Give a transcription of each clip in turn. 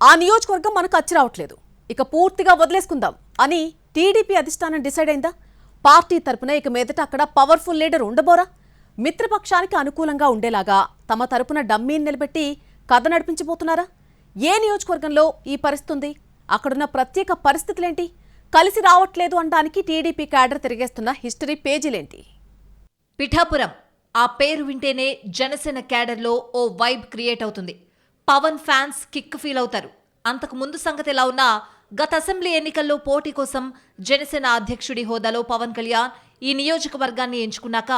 ఆ నియోజకవర్గం మనకు అచ్చి రావట్లేదు, ఇక పూర్తిగా వదిలేసుకుందాం అని టీడీపీ అధిష్టానం డిసైడ్ అయిందా? పార్టీ తరపున ఇక మీదట అక్కడ పవర్ఫుల్ లీడర్ ఉండబోరా? మిత్రపక్షానికి అనుకూలంగా ఉండేలాగా తమ తరపున డమ్మీని నిలబెట్టి కథ నడిపించబోతున్నారా? ఏ నియోజకవర్గంలో ఈ పరిస్థితి ఉంది? అక్కడున్న ప్రత్యేక పరిస్థితులేంటి? కలిసి రావట్లేదు అనడానికి టీడీపీ క్యాడర్ తిరిగేస్తున్న హిస్టరీ పేజీలేంటి? పిఠాపురం ఆ పేరు వింటేనే జనసేన క్యాడర్లో ఓ వైబ్ క్రియేట్ అవుతుంది. పవన్ ఫ్యాన్స్ కిక్ ఫీల్ అవుతారు. అంతకు ముందు సంగతి ఎలా ఉన్నా గత అసెంబ్లీ ఎన్నికల్లో పోటీ కోసం జనసేన అధ్యక్షుడి హోదాలో పవన్ కళ్యాణ్ ఈ నియోజకవర్గాన్ని ఎంచుకున్నాక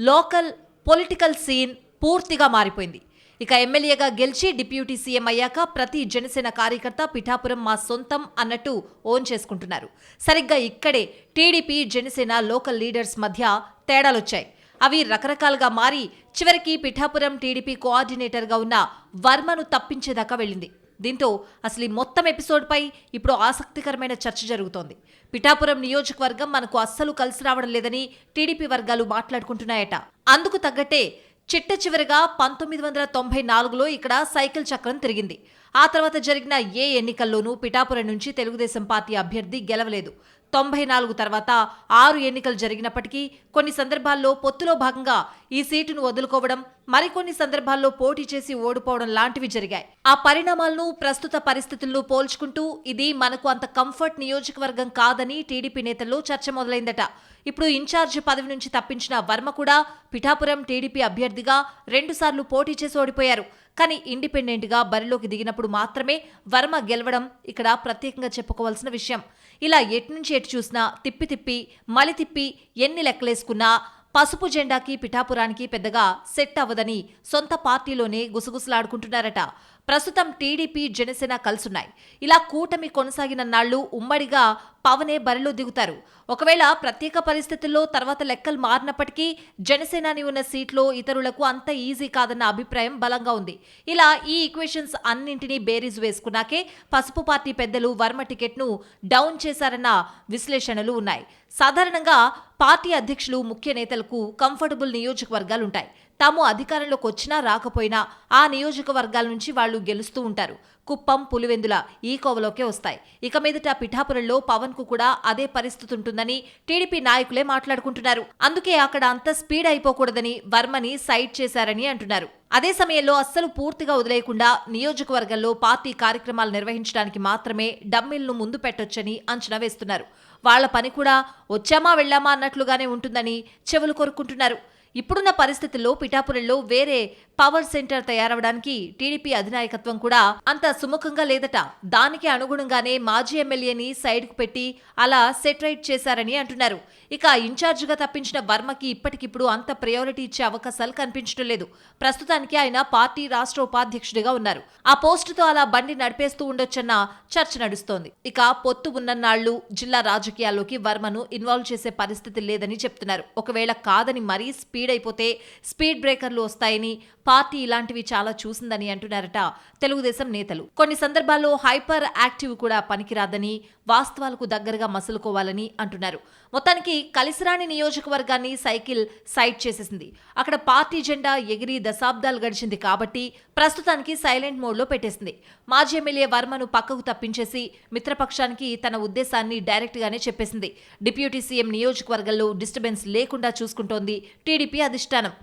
లోకల్ పొలిటికల్ సీన్ పూర్తిగా మారిపోయింది. ఇక ఎమ్మెల్యేగా గెలిచి డిప్యూటీ సీఎం అయ్యాక ప్రతి జనసేన కార్యకర్త పిఠాపురం మా సొంతం అన్నట్టు ఓన్ చేసుకుంటున్నారు. సరిగ్గా ఇక్కడే టీడీపీ జనసేన లోకల్ లీడర్స్ మధ్య తేడాలొచ్చాయి. అవి రకరకాలుగా మారి చివరికి పిఠాపురం టీడీపీ కోఆర్డినేటర్గా ఉన్న వర్మను తప్పించేదాకా వెళ్ళింది. దీంతో అసలు ఈ మొత్తం ఎపిసోడ్పై ఇప్పుడు ఆసక్తికరమైన చర్చ జరుగుతోంది. పిఠాపురం నియోజకవర్గం మనకు అస్సలు కలిసి రావడం లేదని టీడీపీ వర్గాలు మాట్లాడుకుంటున్నాయట. అందుకు తగ్గట్టే చిట్ట చివరిగా 1994లో ఇక్కడ సైకిల్ చక్రం తిరిగింది. ఆ తర్వాత జరిగిన ఏ ఎన్నికల్లోనూ పిఠాపురం నుంచి తెలుగుదేశం పార్టీ అభ్యర్థి గెలవలేదు. 94 తర్వాత 6 ఎన్నికలు జరిగినప్పటికీ కొన్ని సందర్భాల్లో పొత్తులో భాగంగా ఈ సీటును వదులుకోవడం, మరికొన్ని సందర్భాల్లో పోటీ చేసి ఓడిపోవడం లాంటివి జరిగాయి. ఆ పరిణామాలను ప్రస్తుత పరిస్థితులను పోల్చుకుంటూ ఇది మనకు అంత కంఫర్ట్ నియోజకవర్గం కాదని టీడీపీ నేతల్లో చర్చ మొదలైందట. ఇప్పుడు ఇన్ఛార్జ్ పదవి నుంచి తప్పించిన వర్మ కూడా పిఠాపురం టీడీపీ అభ్యర్థిగా 2 సార్లు పోటీ చేసి ఓడిపోయారు. కానీ ఇండిపెండెంట్గా బరిలోకి దిగినప్పుడు మాత్రమే వర్మ గెలవడం ఇక్కడ ప్రత్యేకంగా చెప్పుకోవాల్సిన విషయం. ఇలా ఎట్నుంచి ఎటు చూసినా తిప్పి మలి తిప్పి ఎన్ని లెక్కలేసుకున్నా పసుపు జెండాకి పిఠాపురానికి పెద్దగా సెట్ అవ్వదని సొంత పార్టీలోనే గుసగుసలాడుకుంటున్నారట. ప్రస్తుతం టీడీపీ జనసేన కలుసున్నాయి. ఇలా కూటమి కొనసాగిన నాళ్లు ఉమ్మడిగా పవనే బరిలో దిగుతారు. ఒకవేళ ప్రత్యేక పరిస్థితుల్లో తర్వాత లెక్కలు మారినప్పటికీ జనసేనాని ఉన్న సీట్లో ఇతరులకు అంత ఈజీ కాదన్న అభిప్రాయం బలంగా ఉంది. ఇలా ఈ ఈక్వేషన్స్ అన్నింటినీ బేరీజు వేసుకున్నాకే పసుపు పార్టీ పెద్దలు వర్మ టికెట్ను డౌన్ చేశారన్న విశ్లేషణలు ఉన్నాయి. సాధారణంగా పార్టీ అధ్యక్షులు ముఖ్య నేతలకు కంఫర్టబుల్ నియోజకవర్గాలుంటాయి. తాము అధికారంలోకి వచ్చినా రాకపోయినా ఆ నియోజకవర్గాల నుంచి వాళ్లు గెలుస్తూ ఉంటారు. కుప్పం, పులివెందుల ఈ కోవలోకే వస్తాయి. ఇక మీదట పిఠాపురంలో పవన్ కు కూడా అదే పరిస్థితి ఉంటుందని టీడీపీ నాయకులే మాట్లాడుకుంటున్నారు. అందుకే అక్కడ అంత స్పీడ్ అయిపోకూడదని వర్మని సైడ్ చేశారని అంటున్నారు. అదే సమయంలో అస్సలు పూర్తిగా వదిలేయకుండా నియోజకవర్గంలో పార్టీ కార్యక్రమాలు నిర్వహించడానికి మాత్రమే డమ్మీలను ముందు పెట్టొచ్చని అంచనా వేస్తున్నారు. వాళ్ల పని కూడా వచ్చామా వెళ్లామా అన్నట్లుగానే ఉంటుందని చెవులు కొరుక్కుంటున్నారు. ఇప్పుడున్న పరిస్థితుల్లో పిఠాపురంలో వేరే పవర్ సెంటర్ తయారవడానికి టీడీపీ అధినాయకత్వం కూడా అంత సుముఖంగా లేదట. దానికి అనుగుణంగానే మాజీ ఎమ్మెల్యేని సైడ్కు పెట్టి అలా సెటరైట్ చేశారని అంటున్నారు. ఇక ఇన్ఛార్జిగా తప్పించిన వర్మకి ఇప్పటికిప్పుడు అంత ప్రయారిటీ ఇచ్చే అవకాశాలు కనిపించడం లేదు. ప్రస్తుతానికి ఆయన పార్టీ రాష్ట్ర ఉపాధ్యక్షుడిగా ఉన్నారు. ఆ పోస్టుతో అలా బండి నడిపేస్తూ ఉండొచ్చన్న చర్చ నడుస్తోంది. ఇక పొత్తు ఉన్ననాళ్లు జిల్లా రాజకీయాల్లోకి వర్మను ఇన్వాల్వ్ చేసే పరిస్థితి లేదని చెప్తున్నారు. ఒకవేళ కాదని మరీ స్పీడ్ అయిపోతే స్పీడ్ బ్రేకర్లు వస్తాయని పార్టీ ఇలాంటివి చాలా చూసిందని అంటున్నారట తెలుగుదేశం నేతలు. కొన్ని సందర్భాల్లో హైపర్ యాక్టివ్ కూడా పనికిరాదని, వాస్తవాలకు దగ్గరగా మసులుకోవాలని అంటున్నారు. మొత్తానికి కలిసిరాని నియోజకవర్గాన్ని సైకిల్ సైడ్ చేసేసింది. అక్కడ పార్టీ జెండా ఎగిరి దశాబ్దాలు గడిచింది కాబట్టి ప్రస్తుతానికి సైలెంట్ మోడ్లో పెట్టేసింది. మాజీ ఎమ్మెల్యే వర్మను పక్కకు తప్పించేసి మిత్రపక్షానికి తన ఉద్దేశాన్ని డైరెక్ట్గానే చెప్పేసింది. డిప్యూటీ సీఎం నియోజకవర్గంలో డిస్టర్బెన్స్ లేకుండా చూసుకుంటోంది టీడీపీ అధిష్టానం.